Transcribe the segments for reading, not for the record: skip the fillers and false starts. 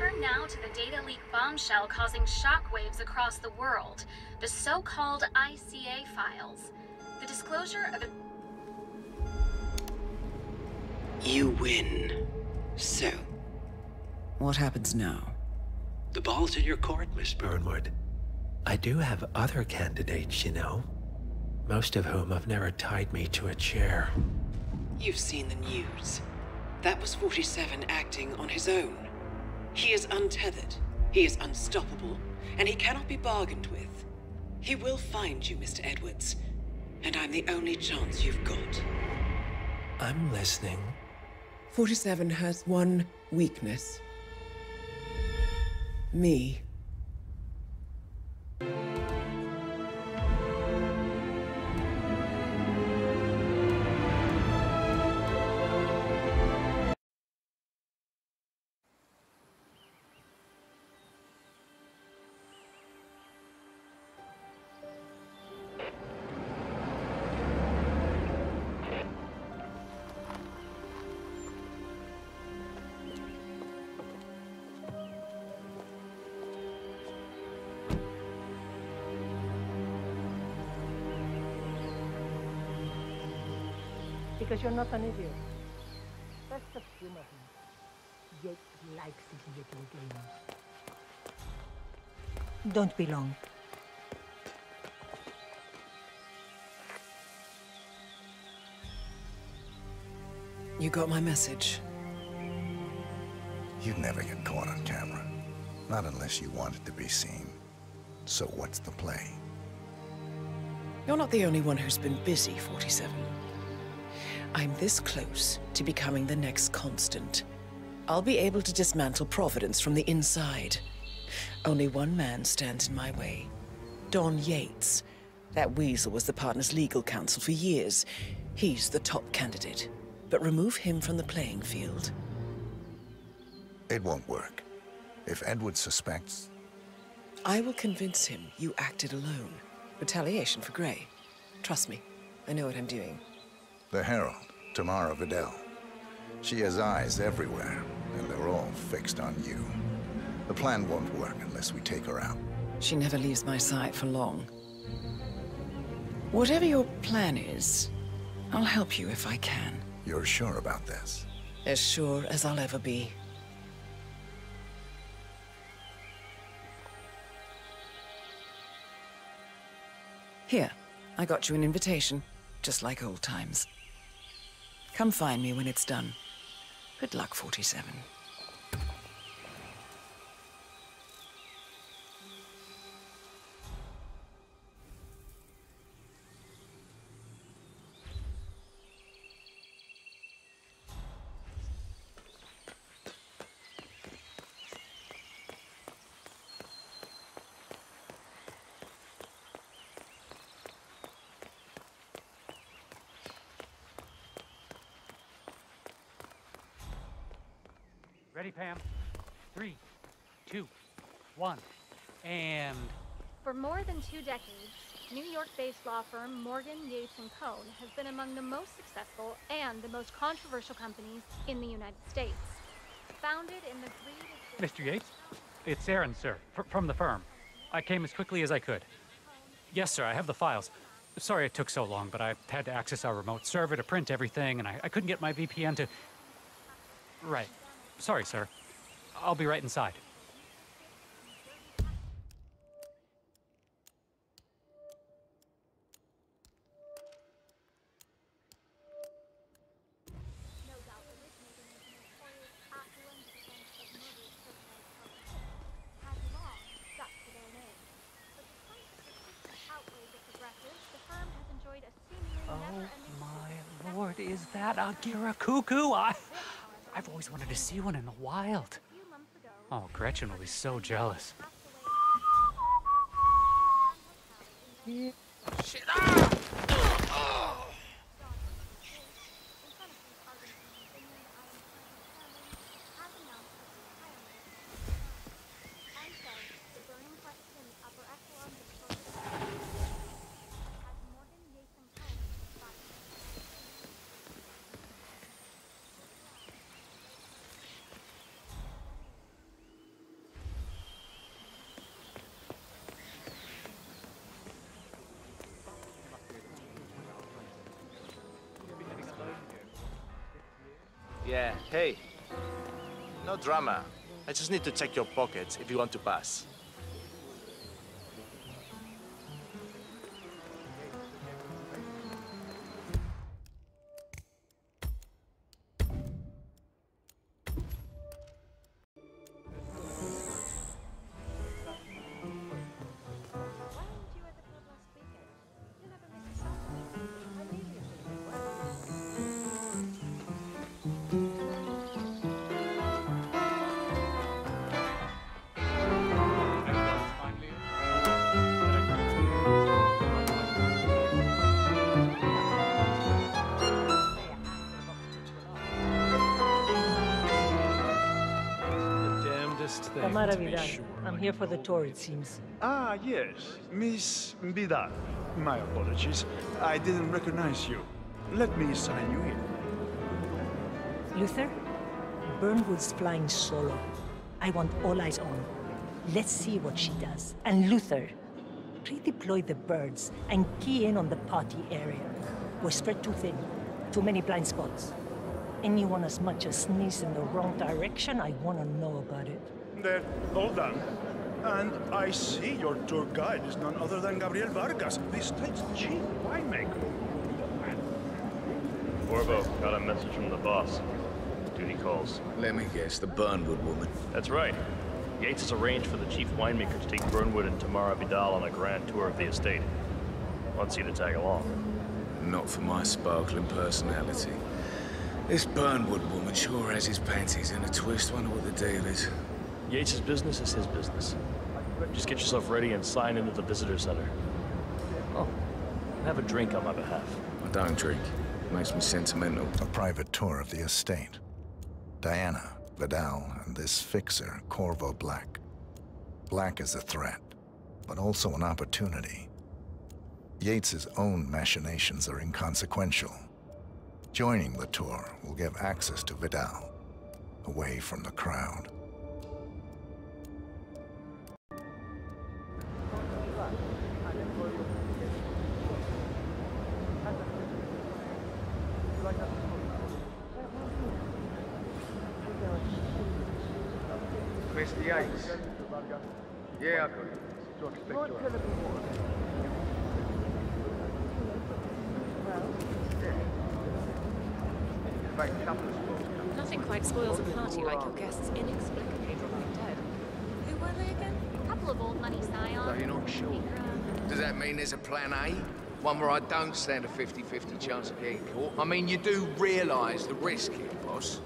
turn now to the data leak bombshell causing shockwaves across the world, the so-called ICA files. The disclosure of You win. So, what happens now? The ball's in your court, Miss Burnwood. I do have other candidates, you know. Most of whom have never tied me to a chair. You've seen the news. That was 47 acting on his own. He is untethered, he is unstoppable, and he cannot be bargained with. He will find you, Mr. Edwards, and I'm the only chance you've got. I'm listening. 47 has one weakness. Me. Because you're not an idiot. That's the humor. Jake likes his little games. Don't be long. You got my message. You'd never get caught on camera. Not unless you wanted to be seen. So what's the play? You're not the only one who's been busy, 47. I'm this close to becoming the next constant. I'll be able to dismantle Providence from the inside. Only one man stands in my way. Don Yates. That weasel was the partner's legal counsel for years. He's the top candidate. But remove him from the playing field. It won't work. If Edward suspects... I will convince him you acted alone. Retaliation for Grey. Trust me, I know what I'm doing. The Herald, Tamara Vidal. She has eyes everywhere, and they're all fixed on you. The plan won't work unless we take her out. She never leaves my sight for long. Whatever your plan is, I'll help you if I can. You're sure about this? As sure as I'll ever be. Here, I got you an invitation, just like old times. Come find me when it's done. Good luck, 47. Ready, Pam? 3, 2, 1, and... For more than 2 decades, New York-based law firm Morgan, Yates & Co. has been among the most successful and the most controversial companies in the United States. Founded in the greed of... Mr. Yates? It's Aaron, sir, from the firm. I came as quickly as I could. Yes, sir, I have the files. Sorry it took so long, but I had to access our remote server to print everything, and I couldn't get my VPN to... Right. Sorry, sir. I'll be right inside. Oh my lord, is that a Giracuckoo? I've always wanted to see one in the wild. Oh, Gretchen will be so jealous. Shit! Ah! Oh. Yeah, hey. No drama. I just need to check your pockets if you want to pass. Tamara Vidal. I'm here for the tour, it seems. Ah, yes. Miss Vidal. My apologies. I didn't recognize you. Let me sign you in. Luther? Burnwood's flying solo. I want all eyes on. Let's see what she does. And Luther, redeploy the birds and key in on the party area. We're spread too thin. Too many blind spots. Anyone as much as sneeze in the wrong direction, I want to know about it. Then, all done. And I see your tour guide is none other than Gabriel Vargas, the state's chief winemaker. Corvo, got a message from the boss. Duty calls. Let me guess, the Burnwood woman. That's right. Yates has arranged for the chief winemaker to take Burnwood and Tamara Vidal on a grand tour of the estate. Wants you to tag along. Not for my sparkling personality. This Burnwood woman sure has his panties in a twist. Wonder what the deal is. Yates' business is his business. Just get yourself ready and sign into the visitor center. Oh, have a drink on my behalf. I don't drink. Makes me sentimental. A private tour of the estate. Diana, Vidal, and this fixer, Corvo Black. Black is a threat, but also an opportunity. Yates's own machinations are inconsequential. Joining the tour will give access to Vidal, away from the crowd. Mr. Yates. Yeah, I got it. Nothing quite spoils a party like your guests inexplicably dropping dead. Who were they again? A couple of old money scions. So you're not sure? Does that mean there's a plan A? One where I don't stand a 50-50 chance of getting caught? I mean, you do realise the risk here, boss.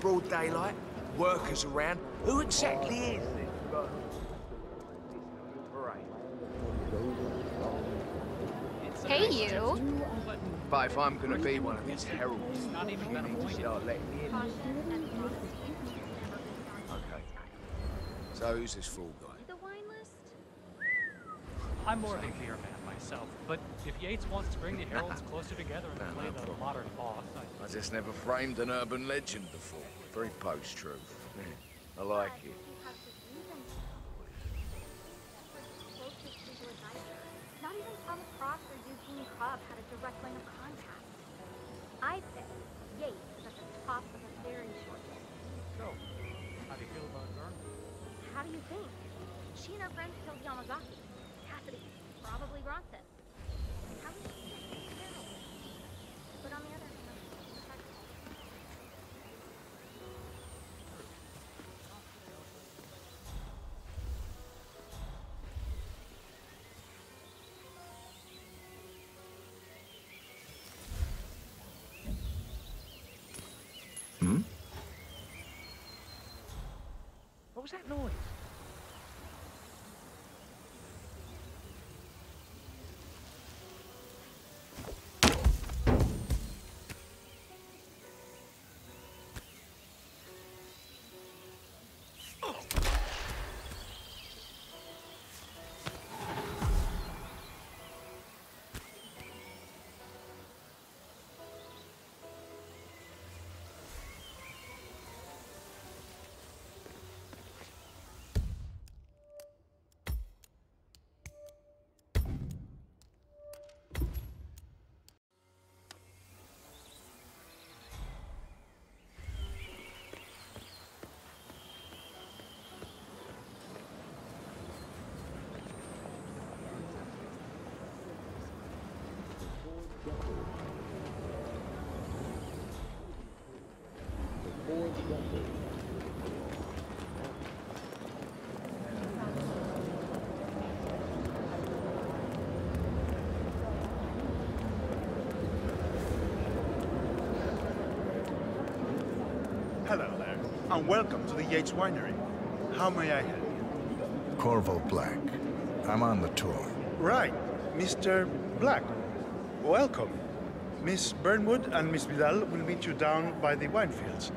Broad daylight, workers around. Who exactly is this? Hey, you. But if I'm gonna be one of these heralds, you need to start letting me in. Okay. So who's this fool guy? The wine list? I'm more of a beer man myself, but if Yates wants to bring the heralds closer together and play the modern boss, I just never framed an urban legend before. Very post-truth. Yeah, I like it. Not even Tom Cross or Eugene Cobb had a direct line of contact. I'd say Yates is at the top of a very short list. So, how do you feel about Vern? How do you think? She and her friends killed Yamazaki. Cassidy, probably Bronson. How do you think? But on the other hand, What was that noise? Hello there, and welcome to the Yates Winery. How may I help you? Corvo Black. I'm on the tour. Right, Mr. Black. Welcome. Miss Burnwood and Miss Vidal will meet you down by the wine fields.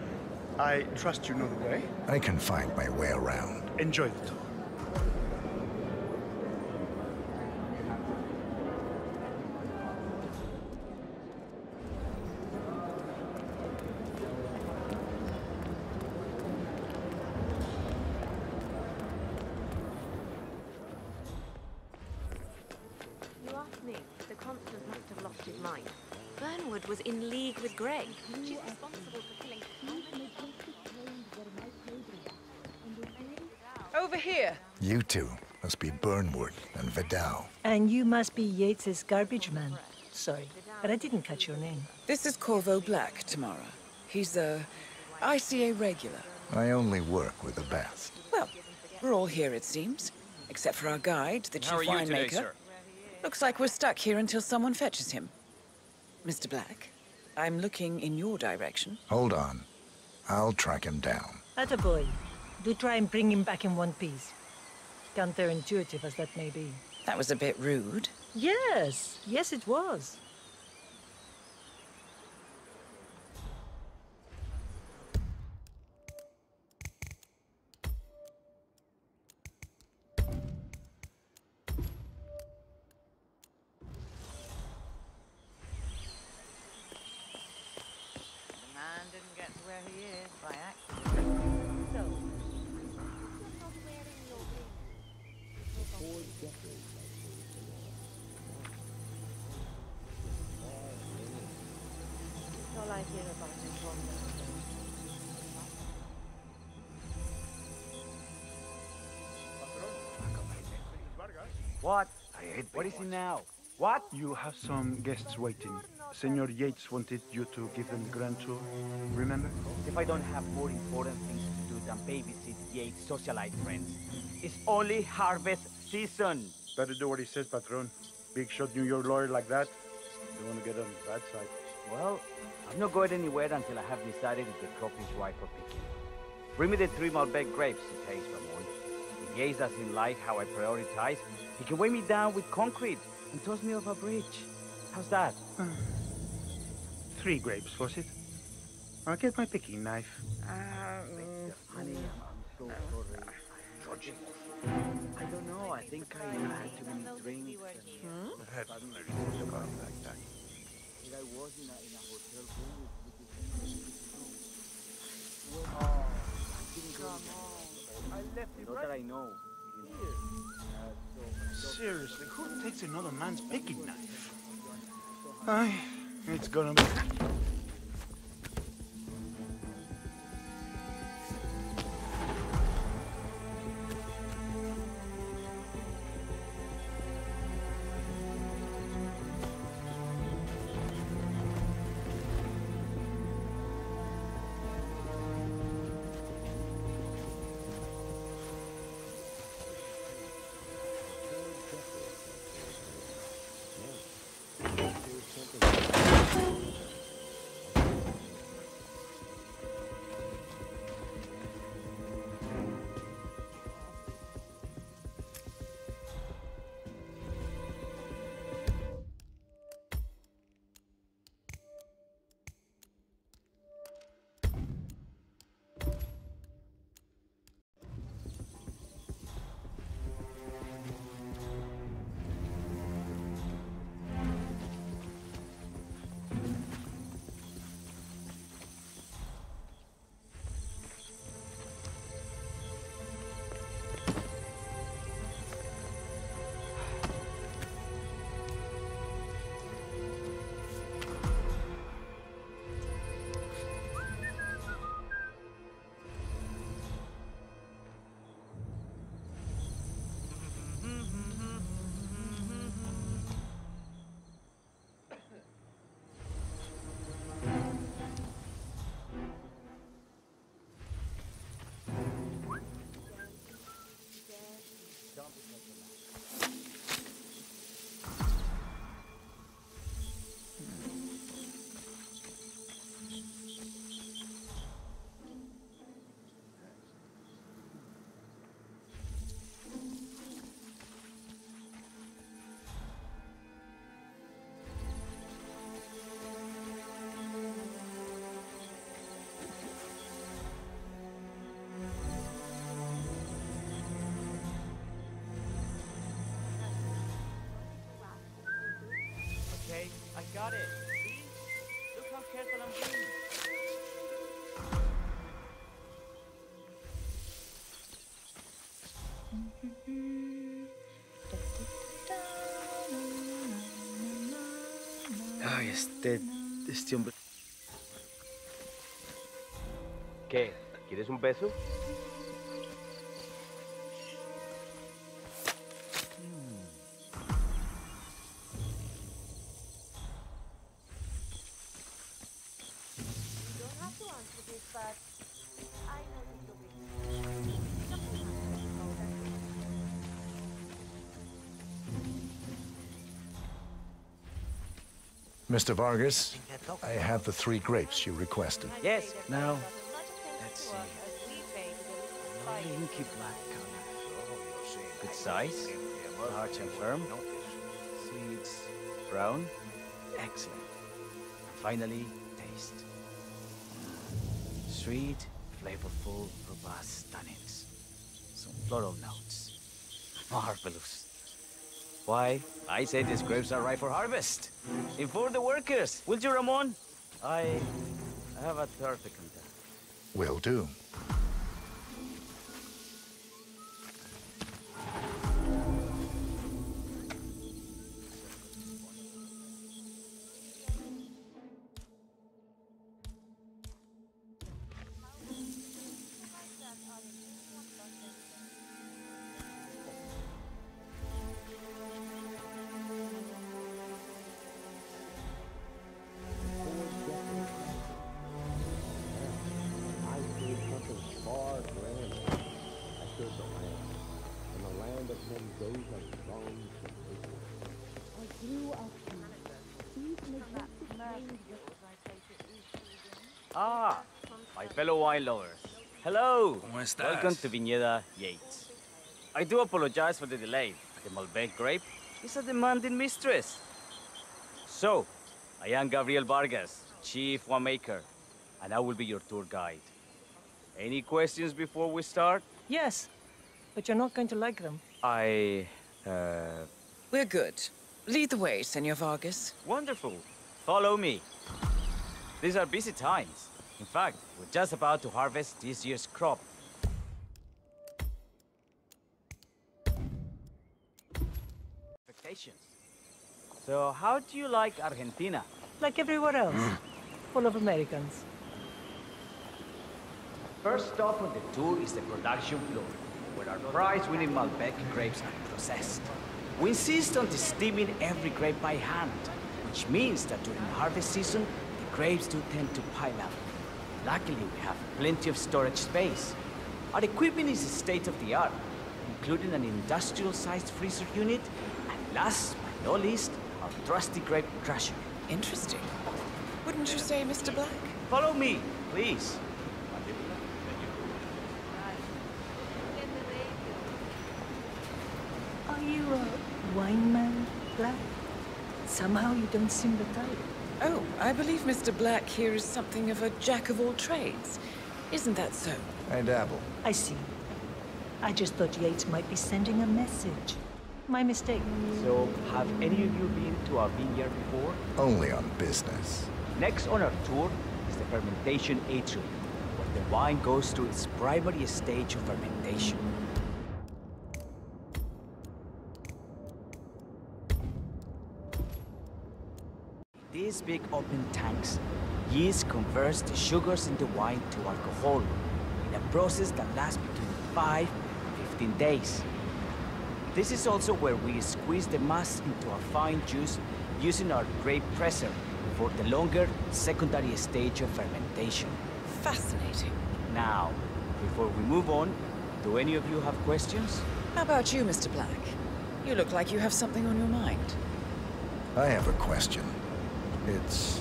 I trust you know the way. I can find my way around. Enjoy the tour. You asked me. The Constant must have lost his mind. Burnwood was in league with Grey. She's responsible for killing... Over here. You two must be Burnwood and Vidal. And you must be Yates's garbage man. Sorry, but I didn't catch your name. This is Corvo Black, Tamara. He's a ICA regular. I only work with the best. Well, we're all here, it seems. Except for our guide, the chief winemaker. Looks like we're stuck here until someone fetches him. Mr. Black, I'm looking in your direction. Hold on. I'll track him down. Attaboy. Do try and bring him back in one piece. Counterintuitive as that may be. That was a bit rude. Yes, yes it was. All I hear about is What? What is it now? What? You have some guests waiting. Senor Yates wanted you to give them the grand tour, remember? If I don't have more important things to do than babysit Yates' socialite friends. It's only harvest season. Better do what he says, Patron. Big shot New York lawyer like that. Don't want to get on his bad side. Well, I'm not going anywhere until I have decided if the crop is ripe for picking. Bring me the 3 Malbec grapes, it tastes, Ramon. If Yates doesn't like how I prioritize, he can weigh me down with concrete and toss me off a bridge. How's that? 3 grapes, was it? I'll get my picking knife. Honey, I'm so sorry. I don't know, I think I had too many drinks. Like that. I was in a hotel room with I didn't go. I left it. Not that I know. Seriously, who takes another man's picking knife? Aye, it's gonna be... got it. See? Look how careful I'm being. Ay, este hombre. ¿Qué? ¿Quieres un beso? Mr. Vargas, I have the 3 grapes you requested. Yes. Now, let's see. Inky black color. Good size. Large and firm. Seeds brown. Excellent. And finally, taste. Sweet, flavorful, robust tannins. Some floral notes. Marvelous. Why, I say these grapes are ripe for harvest. Inform the workers, will you, Ramon? I have a third to contact. Will do. Ah, my fellow wine lovers. Hello. Welcome to Viñeda Yates. I do apologize for the delay. The Malbec grape is a demanding mistress. So, I am Gabriel Vargas, Chief Winemaker, and I will be your tour guide. Any questions before we start? Yes, but you're not going to like them. We're good. Lead the way, Senor Vargas. Wonderful. Follow me. These are busy times. In fact, we're just about to harvest this year's crop. Expectations. So, how do you like Argentina? Like everywhere else. Full of Americans. First stop on the tour is the production floor, where our prize-winning Malbec grapes are processed. We insist on steaming every grape by hand, which means that during harvest season, the grapes do tend to pile up. Luckily, we have plenty of storage space. Our equipment is state-of-the-art, including an industrial-sized freezer unit, and last but not least, our trusty grape crusher. Interesting. Wouldn't you say, Mr. Black? Follow me, please. Are you a wine man, Black? Somehow you don't seem the type. Oh, I believe Mr. Black here is something of a jack-of-all-trades. Isn't that so? I dabble. I see. I just thought Yates might be sending a message. My mistake. So, have any of you been to our vineyard before? Only on business. Next on our tour is the fermentation atrium, where the wine goes through its primary stage of fermentation. These big open tanks, yeast converts the sugars in the wine to alcohol in a process that lasts between 5 and 15 days. This is also where we squeeze the mass into a fine juice using our grape presser for the longer secondary stage of fermentation. Fascinating. Now, before we move on, do any of you have questions? How about you, Mr. Black? You look like you have something on your mind. I have a question. It's...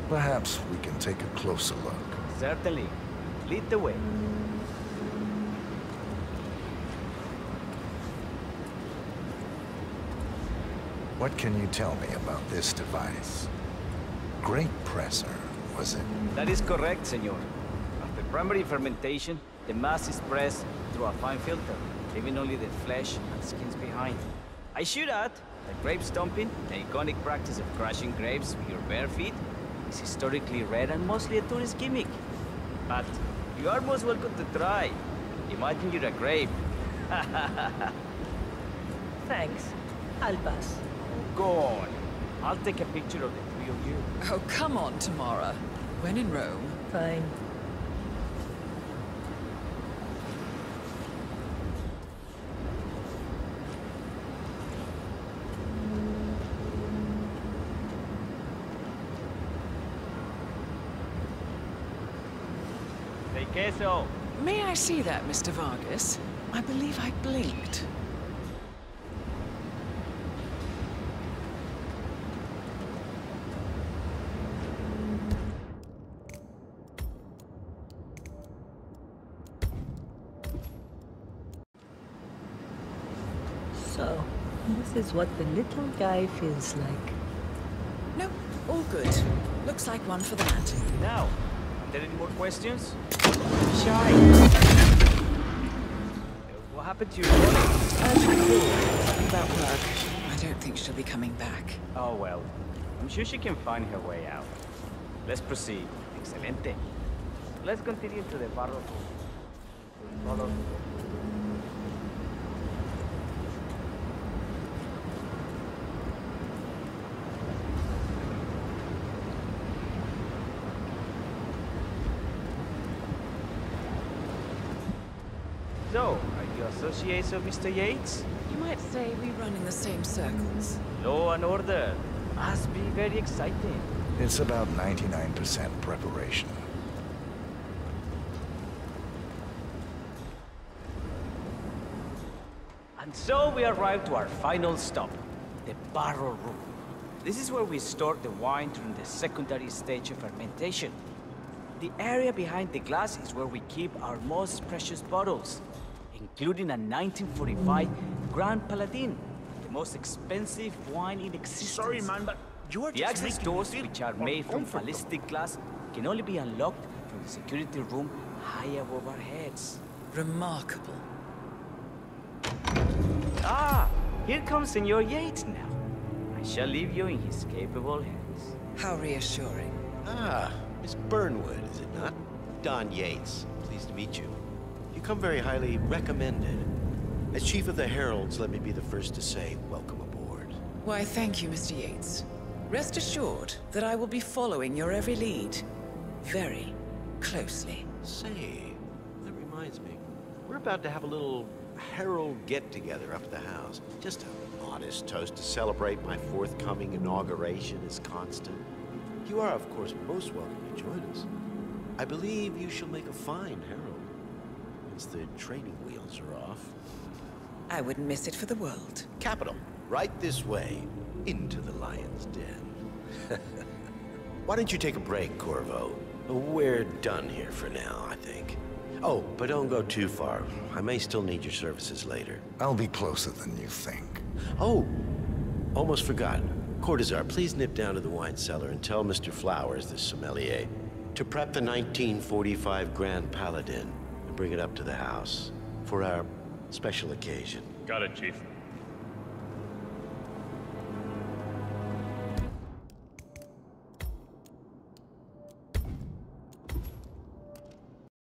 perhaps we can take a closer look. Certainly. Lead the way. What can you tell me about this device? Grape presser, was it? That is correct, senor. After primary fermentation, the mass is pressed through a fine filter, leaving only the flesh and skins behind. I should add The grape stomping, the iconic practice of crushing grapes with your bare feet, is historically rare and mostly a tourist gimmick. But you are most welcome to try. Imagine you're a grape. Thanks. I'll pass. Go on. I'll take a picture of the three of you. Oh, come on, Tamara. When in Rome. Fine. Say queso. May I see that, Mr. Vargas? I believe I blinked. So, this is what the little guy feels like. No, all good. Looks like one for the mat. Now, are there any more questions? Shy. What happened to your daughter? Urgent call about work. I don't think she'll be coming back. Oh well, I'm sure she can find her way out. Let's proceed. Excelente. Let's continue to the barro. Follow. So, are you associates of Mr. Yates? You might say we run in the same circles. Law and order. Must be very exciting. It's about 99% preparation. And so we arrive to our final stop, the barrel room. This is where we store the wine during the secondary stage of fermentation. The area behind the glass is where we keep our most precious bottles, including a 1945 Grand Paladin, the most expensive wine in existence. Sorry, man, but you are the just access making doors, me feel which are made from uncomfortable. ballistic glass, can only be unlocked from the security room high above our heads. Remarkable. Ah, here comes Senor Yates now. I shall leave you in his capable hands. How reassuring. Ah, Miss Burnwood, is it not? Don Yates, pleased to meet you. You come very highly recommended. As Chief of the Heralds, let me be the first to say welcome aboard. Why, thank you, Mr. Yates. Rest assured that I will be following your every lead. Very closely. Say, that reminds me. We're about to have a little Herald get-together up at the house. Just a modest toast to celebrate my forthcoming inauguration as Constant. You are, of course, most welcome to join us. I believe you shall make a fine Herald, once the training wheels are off. I wouldn't miss it for the world. Capital. Right this way, into the lion's den. Why don't you take a break, Corvo? We're done here for now, I think. Oh, but don't go too far. I may still need your services later. I'll be closer than you think. Oh, almost forgot. Cortazar, please nip down to the wine cellar and tell Mr. Flowers, the sommelier, to prep the 1945 Grand Paladin and bring it up to the house for our special occasion. Got it, Chief.